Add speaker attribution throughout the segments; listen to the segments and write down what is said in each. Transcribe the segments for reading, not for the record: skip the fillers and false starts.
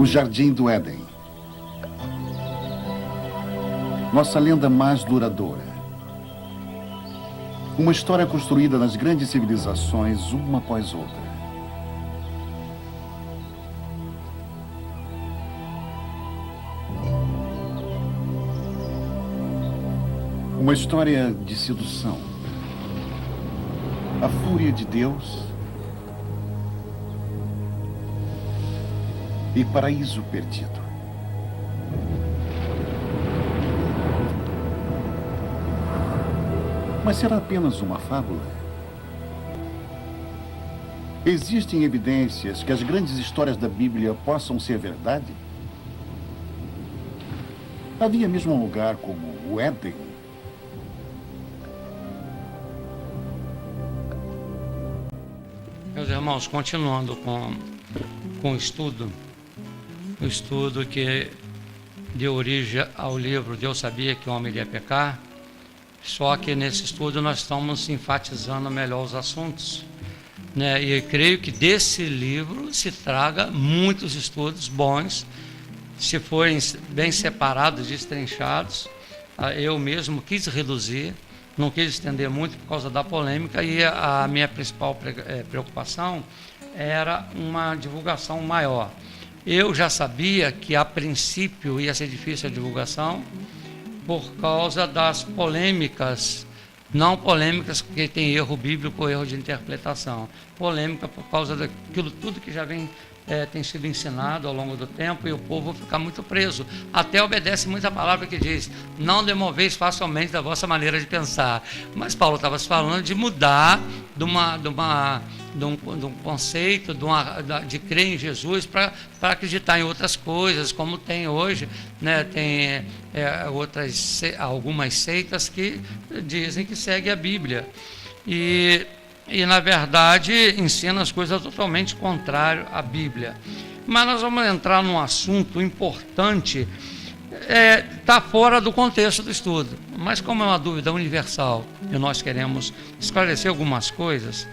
Speaker 1: O Jardim do Éden. Nossa lenda mais duradoura. Uma história construída nas grandes civilizações, uma após outra. Uma história de sedução. A fúria de Deus e paraíso perdido. Mas será apenas uma fábula? Existem evidências que as grandes histórias da Bíblia possam ser verdade? Havia mesmo um lugar como o Éden?
Speaker 2: Meus irmãos, continuando com o estudo que deu origem ao livro Deus Sabia que o Homem Iria Pecar, só que nesse estudo nós estamos enfatizando melhor os assuntos, né? E eu creio que desse livro se traga muitos estudos bons, se forem bem separados, destrinchados. Eu mesmo quis reduzir, não quis estender muito por causa da polêmica, e a minha principal preocupação era uma divulgação maior. Eu já sabia que a princípio ia ser difícil a divulgação por causa das polêmicas, não polêmicas porque tem erro bíblico ou erro de interpretação, polêmica por causa daquilo tudo que já tem sido ensinado ao longo do tempo, e o povo fica muito preso, até obedece muita palavra que diz: não demoveis facilmente da vossa maneira de pensar. Mas Paulo estava falando de mudar de um conceito, de crer em Jesus para acreditar em outras coisas, como tem hoje, né? Tem algumas seitas que dizem que seguem a Bíblia e na verdade ensina as coisas totalmente contrárias à Bíblia. Mas nós vamos entrar num assunto importante, está fora do contexto do estudo, mas como é uma dúvida universal e nós queremos esclarecer algumas coisas,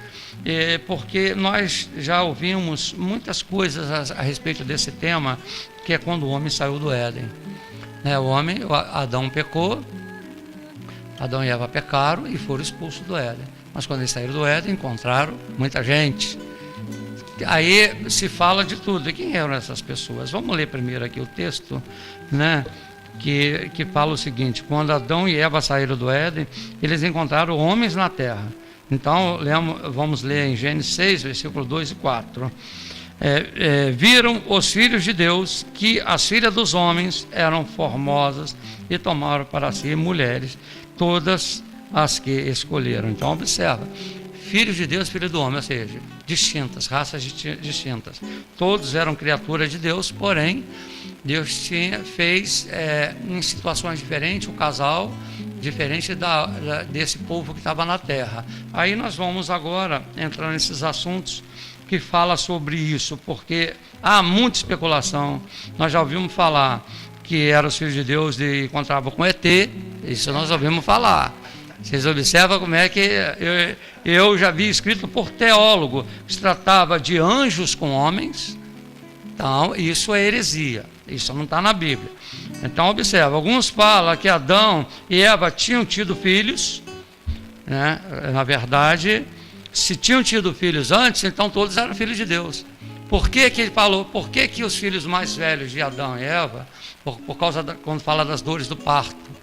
Speaker 2: porque nós já ouvimos muitas coisas a respeito desse tema, que é quando o homem saiu do Éden. Adão pecou, Adão e Eva pecaram e foram expulsos do Éden. Mas quando eles saíram do Éden, encontraram muita gente. Aí se fala de tudo. E quem eram essas pessoas? Vamos ler primeiro aqui o texto, né? Que fala o seguinte: quando Adão e Eva saíram do Éden, eles encontraram homens na terra. Então, vamos ler em Gênesis 6, versículo 2 e 4. Viram os filhos de Deus que as filhas dos homens eram formosas e tomaram para si mulheres, todas as que escolheram. Então observa, filhos de Deus, filhos do homem, ou seja, distintas, raças distintas. Todos eram criaturas de Deus, porém Deus fez em situações diferentes, um casal diferente desse povo que estava na terra. Aí nós vamos agora entrar nesses assuntos que fala sobre isso, porque há muita especulação. Nós já ouvimos falar que eram os filhos de Deus e encontravam com ET, isso nós ouvimos falar. Vocês observam como é que eu já vi escrito por teólogo que se tratava de anjos com homens. Então isso é heresia, isso não está na Bíblia. Então observa, alguns falam que Adão e Eva tinham tido filhos, né? Na verdade, se tinham tido filhos antes, então todos eram filhos de Deus. Por que ele falou? Por que os filhos mais velhos de Adão e Eva, por causa quando fala das dores do parto,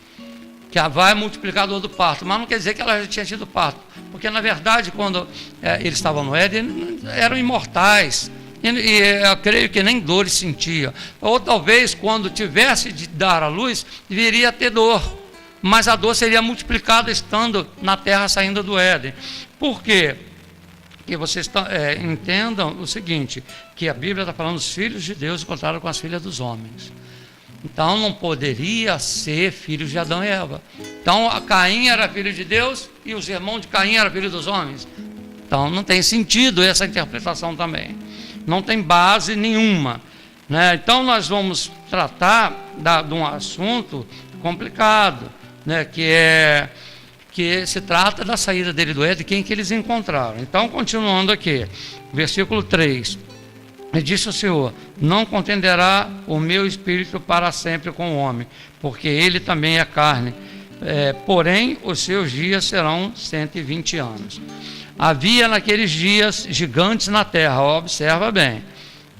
Speaker 2: que vai multiplicar a dor do parto, mas não quer dizer que ela já tinha tido parto, porque na verdade quando eles estavam no Éden, eram imortais, e eu creio que nem dores sentiam, ou talvez quando tivesse de dar à luz, viria a ter dor, mas a dor seria multiplicada estando na terra, saindo do Éden. Por quê? Que vocês entendam o seguinte, que a Bíblia está falando dos filhos de Deus encontraram com as filhas dos homens. Então não poderia ser filhos de Adão e Eva. Então Caim era filho de Deus e os irmãos de Caim eram filhos dos homens. Então não tem sentido essa interpretação também. Não tem base nenhuma, né? Então nós vamos tratar de um assunto complicado, né? Que se trata da saída dele do Éden, quem que eles encontraram. Então continuando aqui, versículo 3. E disse o Senhor: não contenderá o meu espírito para sempre com o homem, porque ele também é carne. Porém, os seus dias serão 120 anos. Havia naqueles dias gigantes na terra. Observa bem.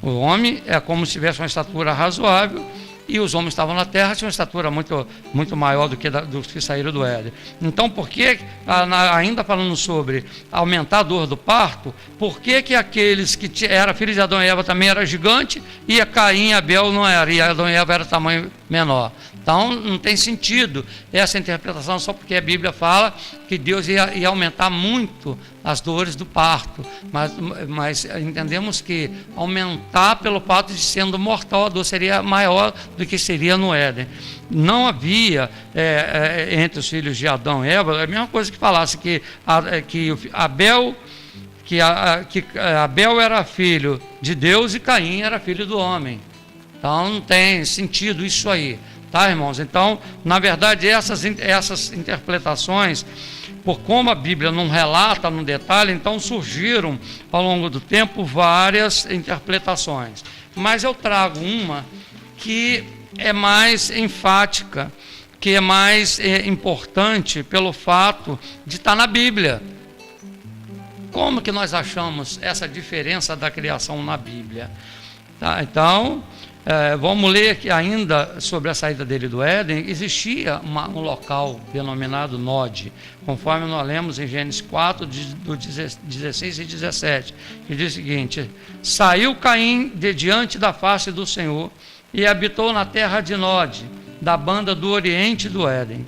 Speaker 2: O homem é como se tivesse uma estatura razoável, e os homens estavam na terra, tinham uma estatura muito maior do que saíram do Éden. Então, por que, ainda falando sobre aumentar a dor do parto, por que aqueles que eram filhos de Adão e Eva também eram gigantes, e a Caim e Abel não eram, e Adão e Eva era tamanho menor? Então, não tem sentido essa interpretação só porque a Bíblia fala que Deus ia aumentar muito as dores do parto, mas entendemos que aumentar pelo fato de sendo mortal, a dor seria maior do que seria no Éden. Não havia entre os filhos de Adão e Eva a mesma coisa que falasse que Abel era filho de Deus e Caim era filho do homem. Então não tem sentido isso aí, tá, irmãos? Então, na verdade, essas interpretações, por como a Bíblia não relata no detalhe, então surgiram ao longo do tempo várias interpretações. Mas eu trago uma que é mais enfática, que é mais importante pelo fato de estar na Bíblia. Como que nós achamos essa diferença da criação na Bíblia? Tá, então, vamos ler aqui ainda sobre a saída dele do Éden. Existia um local denominado Nod, conforme nós lemos em Gênesis 4, do 16 e 17, que diz o seguinte: saiu Caim de diante da face do Senhor e habitou na terra de Nod, da banda do oriente do Éden.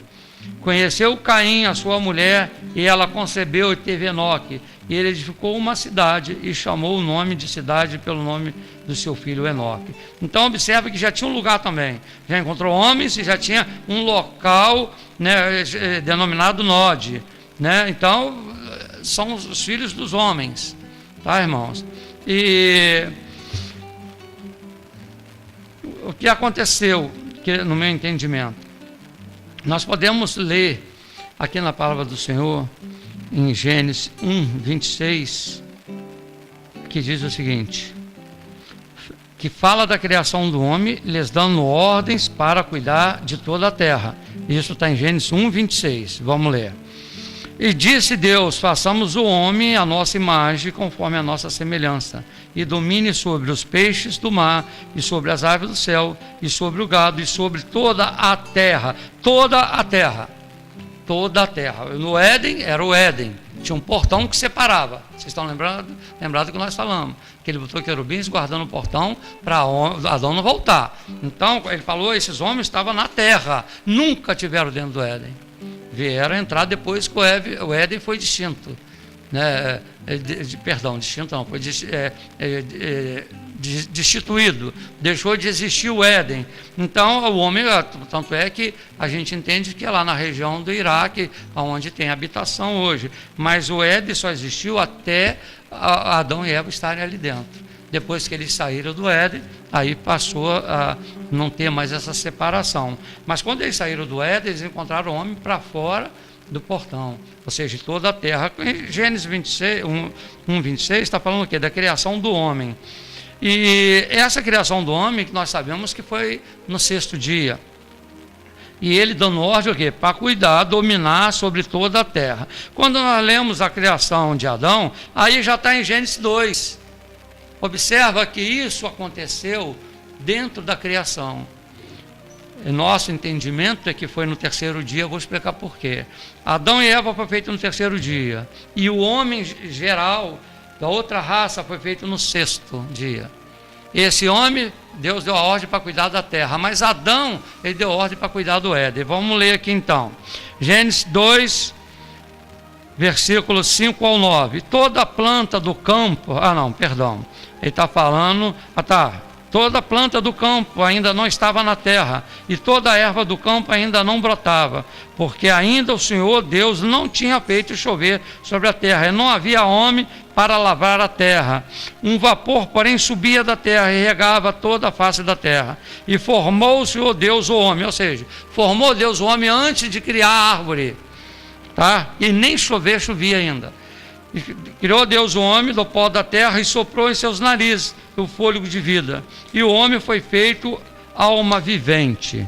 Speaker 2: Conheceu Caim a sua mulher, e ela concebeu e teve Enoque, e ele edificou uma cidade e chamou o nome de cidade pelo nome do seu filho Enoque. Então observa que já tinha um lugar também, já encontrou homens e já tinha um local, né, denominado Nod, né? Então são os filhos dos homens, tá, irmãos? E o que aconteceu, que no meu entendimento, nós podemos ler aqui na palavra do Senhor, em Gênesis 1, 26, que diz o seguinte, que fala da criação do homem, lhes dando ordens para cuidar de toda a terra. Isso está em Gênesis 1, 26, vamos ler. E disse Deus: façamos o homem à nossa imagem, conforme a nossa semelhança, e domine sobre os peixes do mar, e sobre as aves do céu, e sobre o gado, e sobre toda a terra. Toda a terra. Toda a terra. No Éden, era o Éden. Tinha um portão que separava. Vocês estão lembrado que nós falamos? Que ele botou querubins guardando o portão para Adão não voltar. Então, ele falou, esses homens estavam na terra. Nunca tiveram dentro do Éden. Vieram entrar depois que o Éden foi distinto, né? Distinto não, foi destituído, deixou de existir o Éden. Então o homem, tanto é que a gente entende que é lá na região do Iraque, onde tem habitação hoje, mas o Éden só existiu até Adão e Eva estarem ali dentro. Depois que eles saíram do Éden, aí passou a não ter mais essa separação. Mas quando eles saíram do Éden, eles encontraram o homem para fora do portão, ou seja, toda a terra. Gênesis 26, 1:26 está falando o quê? Da criação do homem. E essa criação do homem, que nós sabemos que foi no 6º dia. E ele dando ordem o quê? Para cuidar, dominar sobre toda a terra. Quando nós lemos a criação de Adão, aí já está em Gênesis 2. Observa que isso aconteceu dentro da criação. Nosso entendimento é que foi no 3º dia, eu vou explicar por quê. Adão e Eva foi feito no 3º dia, e o homem geral da outra raça foi feito no 6º dia. Esse homem, Deus deu a ordem para cuidar da terra, mas Adão, ele deu ordem para cuidar do Éden. Vamos ler aqui então. Gênesis 2, versículos 5 ao 9. Toda planta do campo, ele está falando, toda planta do campo ainda não estava na terra, e toda a erva do campo ainda não brotava, porque ainda o Senhor Deus não tinha feito chover sobre a terra, e não havia homem para lavrar a terra. Um vapor, porém, subia da terra e regava toda a face da terra. E formou o Senhor Deus o homem, ou seja, formou Deus o homem antes de criar a árvore, tá? E nem chovia ainda. E criou Deus o homem do pó da terra e soprou em seus narizes o fôlego de vida. E o homem foi feito alma vivente.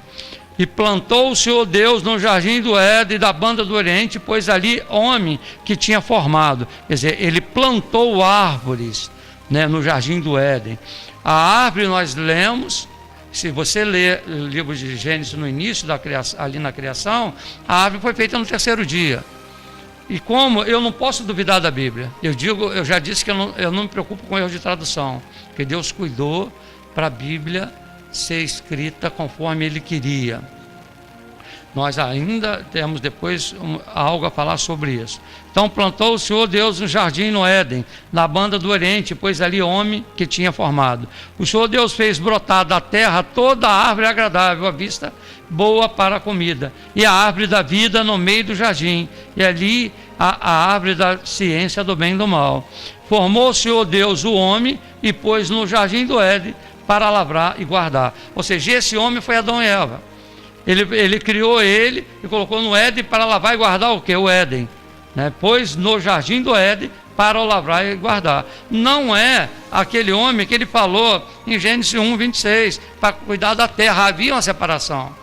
Speaker 2: E plantou o Senhor Deus no jardim do Éden e da banda do Oriente, pois ali homem que tinha formado. Quer dizer, ele plantou árvores, né, no jardim do Éden. A árvore nós lemos, se você ler o livro de Gênesis no início da criação, ali na criação, a árvore foi feita no terceiro dia. E como eu não posso duvidar da Bíblia, eu já disse que eu não me preocupo com erro de tradução, porque Deus cuidou para a Bíblia ser escrita conforme Ele queria. Nós ainda temos depois algo a falar sobre isso. Então plantou o Senhor Deus um jardim no Éden, na banda do Oriente, pois ali homem que tinha formado. O Senhor Deus fez brotar da terra toda a árvore agradável à vista, boa para a comida, e a árvore da vida no meio do jardim, e ali a árvore da ciência do bem e do mal. Formou o Senhor Deus o homem e pôs no jardim do Éden para lavrar e guardar. Ou seja, esse homem foi Adão e Eva. Ele criou ele e colocou no Éden para lavar e guardar o que? O Éden, né? Pôs no jardim do Éden para o lavrar e guardar. Não é aquele homem que ele falou em Gênesis 1:26, para cuidar da terra. Havia uma separação.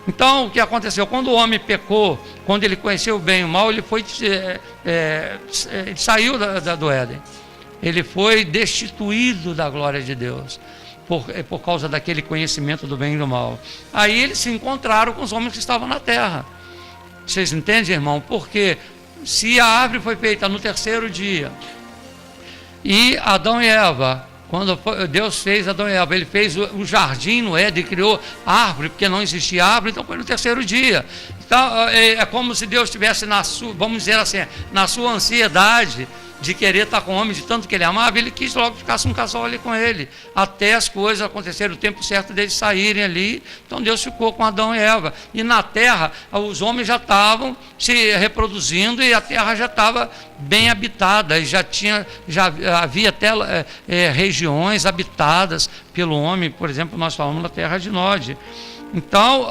Speaker 2: Então, o que aconteceu? Quando o homem pecou, quando ele conheceu o bem e o mal, ele saiu do Éden. Ele foi destituído da glória de Deus. Por causa daquele conhecimento do bem e do mal. Aí eles se encontraram com os homens que estavam na terra. Vocês entendem, irmão? Porque se a árvore foi feita no terceiro dia, e Adão e Eva, quando Deus fez Adão e Eva, ele fez o jardim no Éden, criou árvore, porque não existia árvore, então foi no terceiro dia. Então é como se Deus estivesse vamos dizer assim, na sua ansiedade de querer estar com o homem, de tanto que ele amava, ele quis logo que ficasse um casal ali com ele, até as coisas acontecerem, o tempo certo deles saírem ali. Então Deus ficou com Adão e Eva, e na terra os homens já estavam se reproduzindo, e a terra já estava bem habitada, e já havia até regiões habitadas pelo homem. Por exemplo, nós falamos da terra de Nod. Então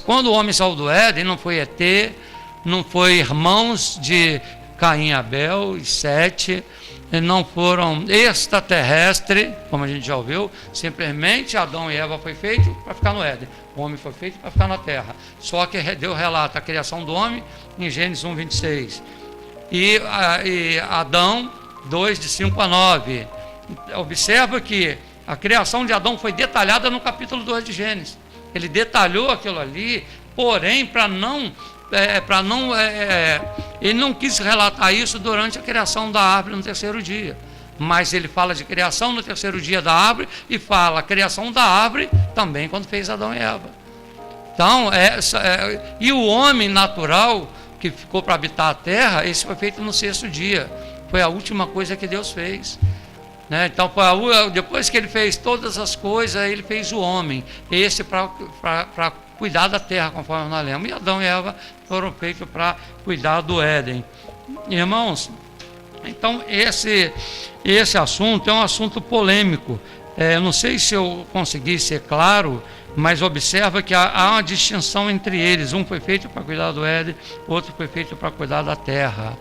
Speaker 2: quando o homem saiu do Éden, não foi ET, não foi irmãos de Caim e Abel e Sete, não foram extraterrestres, como a gente já ouviu. Simplesmente Adão e Eva foi feito para ficar no Éden, o homem foi feito para ficar na terra. Só que Deus relata a criação do homem em Gênesis 1:26, e Adão 2:5-9. Observa que a criação de Adão foi detalhada no capítulo 2 de Gênesis. Ele detalhou aquilo ali, porém ele não quis relatar isso durante a criação da árvore no terceiro dia, mas ele fala de criação no terceiro dia da árvore, e fala a criação da árvore também quando fez Adão e Eva. Então, e o homem natural que ficou para habitar a terra, esse foi feito no sexto dia, foi a última coisa que Deus fez, né? Então, depois que ele fez todas as coisas, ele fez o homem, esse para cuidar da terra, conforme nós lemos. E Adão e Eva foram feitos para cuidar do Éden. Irmãos, então esse assunto é um assunto polêmico. Eu não sei se eu consegui ser claro, mas observa que há uma distinção entre eles. Um foi feito para cuidar do Éden, outro foi feito para cuidar da terra.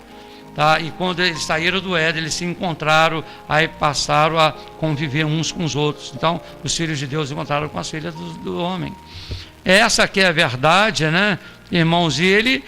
Speaker 2: Tá? E quando eles saíram do Éden, eles se encontraram, aí passaram a conviver uns com os outros. Então, os filhos de Deus encontraram com as filhas do homem. Essa que é a verdade, né, irmãos? E ele,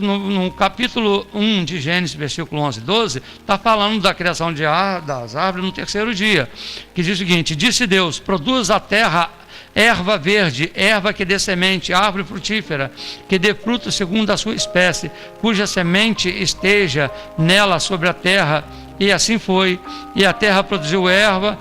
Speaker 2: no capítulo 1 de Gênesis, versículo 11 e 12, está falando da criação das árvores no terceiro dia, que diz o seguinte: disse Deus, produz a terra erva verde, erva que dê semente, árvore frutífera, que dê fruto segundo a sua espécie, cuja semente esteja nela sobre a terra. E assim foi, e a terra produziu erva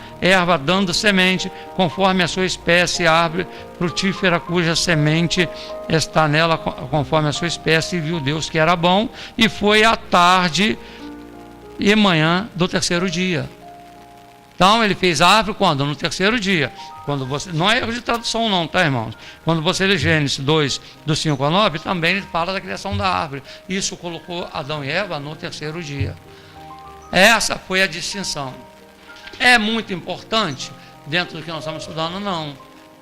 Speaker 2: dando semente, conforme a sua espécie, árvore frutífera, cuja semente está nela, conforme a sua espécie. E viu Deus que era bom, e foi a tarde e manhã do terceiro dia. Então ele fez a árvore quando? No terceiro dia. Não é erro de tradução não, tá, irmãos? Quando você lê Gênesis 2, do 5-9, também ele fala da criação da árvore. Isso colocou Adão e Eva no terceiro dia. Essa foi a distinção. É muito importante dentro do que nós estamos estudando? Não.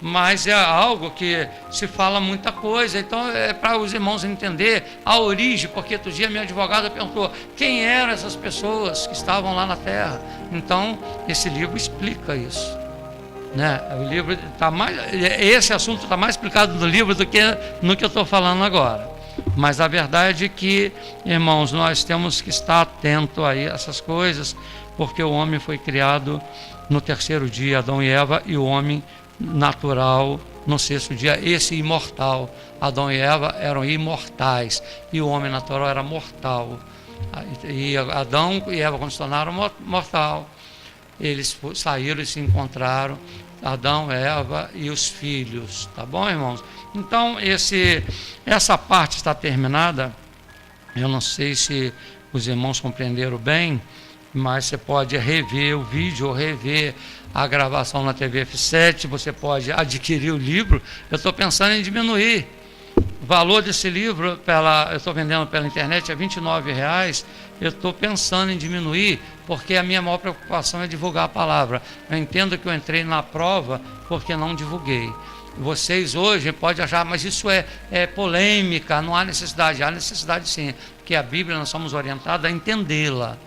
Speaker 2: mas é algo que se fala muita coisa, então é para os irmãos entender a origem, porque outro dia minha advogada perguntou quem eram essas pessoas que estavam lá na terra. Então esse livro explica isso, né? O livro tá mais, esse assunto está mais explicado no livro do que no que eu estou falando agora, mas a verdade é que, irmãos, nós temos que estar atento a essas coisas, porque o homem foi criado no terceiro dia, Adão e Eva, e o homem natural no sexto dia, esse imortal. Adão e Eva eram imortais e o homem natural era mortal. E Adão e Eva, quando se tornaram mortal, eles saíram e se encontraram, Adão, Eva e os filhos, tá bom, irmãos? Então essa parte está terminada. Eu não sei se os irmãos compreenderam bem, mas você pode rever o vídeo ou rever a gravação na TV F7, você pode adquirir o livro. Eu estou pensando em diminuir o valor desse livro, eu estou vendendo pela internet a R$29, eu estou pensando em diminuir, porque a minha maior preocupação é divulgar a palavra. Eu entendo que eu entrei na prova porque não divulguei. Vocês hoje podem achar, mas isso é polêmica, não há necessidade. Há necessidade sim, porque a Bíblia nós somos orientados a entendê-la.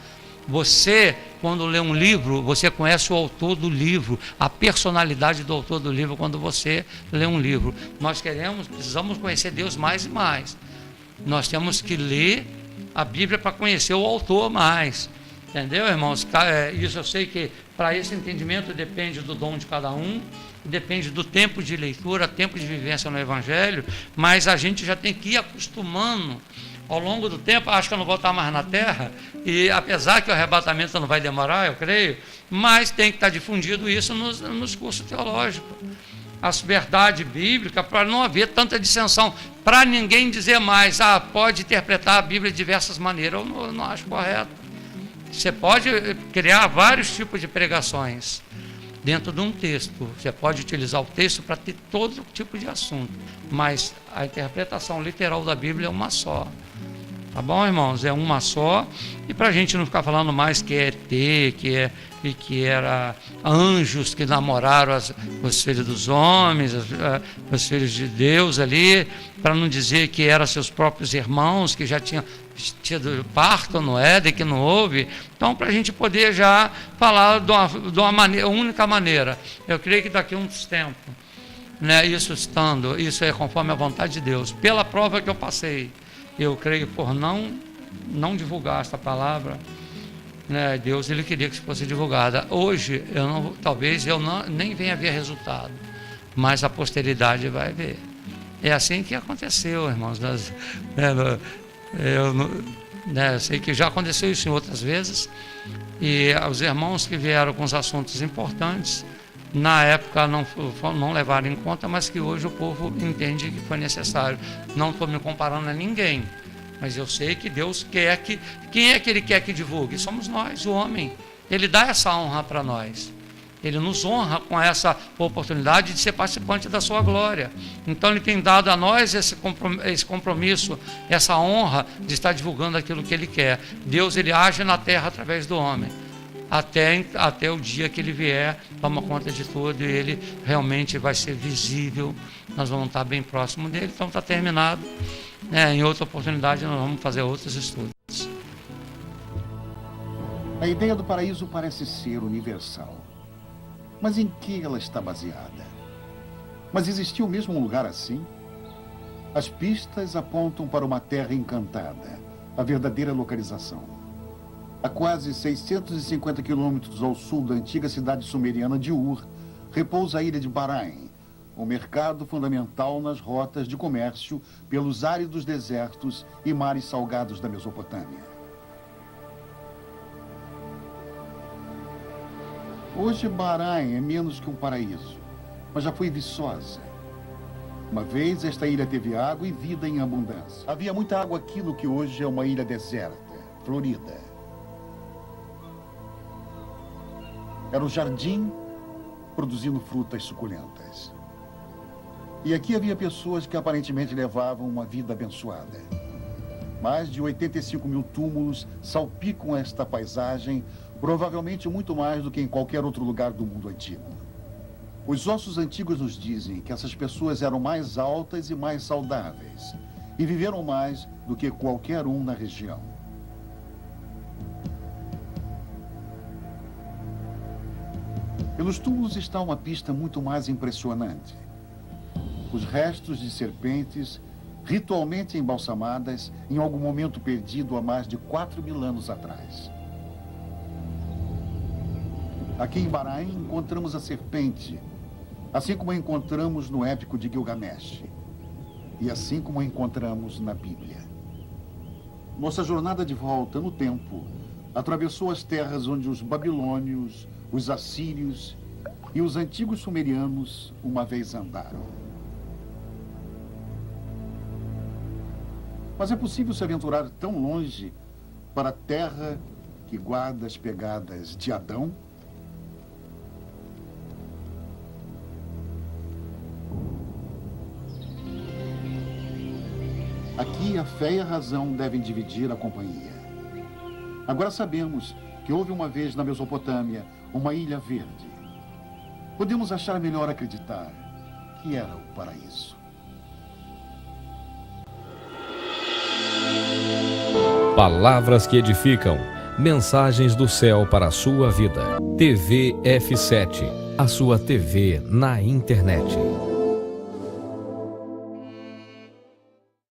Speaker 2: Você, quando lê um livro, você conhece o autor do livro, a personalidade do autor do livro quando você lê um livro. Nós precisamos conhecer Deus mais e mais. Nós temos que ler a Bíblia para conhecer o autor mais. Entendeu, irmãos? Isso eu sei que para esse entendimento depende do dom de cada um, depende do tempo de leitura, tempo de vivência no Evangelho, mas a gente já tem que ir acostumando. Ao longo do tempo, acho que eu não vou estar mais na terra, e apesar que o arrebatamento não vai demorar, eu creio, mas tem que estar difundido isso nos cursos teológicos. A verdade bíblica, para não haver tanta dissensão, para ninguém dizer mais, pode interpretar a Bíblia de diversas maneiras. Eu não acho correto. Você pode criar vários tipos de pregações dentro de um texto. Você pode utilizar o texto para ter todo tipo de assunto, mas a interpretação literal da Bíblia é uma só. Tá bom, irmãos? É uma só. E para a gente não ficar falando mais que é ET, que era anjos que namoraram os filhos dos homens, os filhos de Deus ali, para não dizer que eram seus próprios irmãos que já tinham tido parto no Éden, que não houve. Então, para a gente poder já falar de uma única maneira. Eu creio que daqui a uns tempos, né, isso é conforme a vontade de Deus, pela prova que eu passei. Eu creio por não divulgar esta palavra, né, Deus ele queria que fosse divulgada. Hoje, talvez eu nem venha ver resultado, mas a posteridade vai ver. É assim que aconteceu, irmãos. Eu sei que já aconteceu isso em outras vezes, e os irmãos que vieram com os assuntos importantes, na época não levaram em conta, mas que hoje o povo entende que foi necessário. Não estou me comparando a ninguém, mas eu sei que Deus quer que... Quem é que Ele quer que divulgue? Somos nós, o homem. Ele dá essa honra para nós. Ele nos honra com essa oportunidade de ser participante da sua glória. Então Ele tem dado a nós esse compromisso, essa honra de estar divulgando aquilo que Ele quer. Deus ele age na terra através do homem. Até o dia que Ele vier, toma conta de tudo e Ele realmente vai ser visível. Nós vamos estar bem próximo dEle. Então está terminado. Em outra oportunidade nós vamos fazer outros estudos.
Speaker 1: A ideia do paraíso parece ser universal. Mas em que ela está baseada? Mas existiu mesmo um lugar assim? As pistas apontam para uma terra encantada, a verdadeira localização. A quase 650 quilômetros ao sul da antiga cidade sumeriana de Ur, repousa a ilha de Bahrein, um mercado fundamental nas rotas de comércio pelos áridos desertos e mares salgados da Mesopotâmia. Hoje, Bahrein é menos que um paraíso, mas já foi viçosa. Uma vez, esta ilha teve água e vida em abundância. Havia muita água aqui no que hoje é uma ilha deserta, florida. Era um jardim produzindo frutas suculentas. E aqui havia pessoas que aparentemente levavam uma vida abençoada. Mais de 85 mil túmulos salpicam esta paisagem, provavelmente muito mais do que em qualquer outro lugar do mundo antigo. Os ossos antigos nos dizem que essas pessoas eram mais altas e mais saudáveis e viveram mais do que qualquer um na região. Pelos túmulos está uma pista muito mais impressionante. Os restos de serpentes ritualmente embalsamadas em algum momento perdido há mais de 4.000 anos atrás. Aqui em Bahrein encontramos a serpente, assim como a encontramos no épico de Gilgamesh, e assim como a encontramos na Bíblia. Nossa jornada de volta no tempo atravessou as terras onde os babilônios, os assírios e os antigos sumerianos uma vez andaram. Mas é possível se aventurar tão longe para a terra que guarda as pegadas de Adão? Aqui a fé e a razão devem dividir a companhia. Agora sabemos que houve uma vez na Mesopotâmia uma ilha verde. Podemos achar melhor acreditar que era o paraíso.
Speaker 3: Palavras que edificam. Mensagens do céu para a sua vida. TV F7, a sua TV na internet.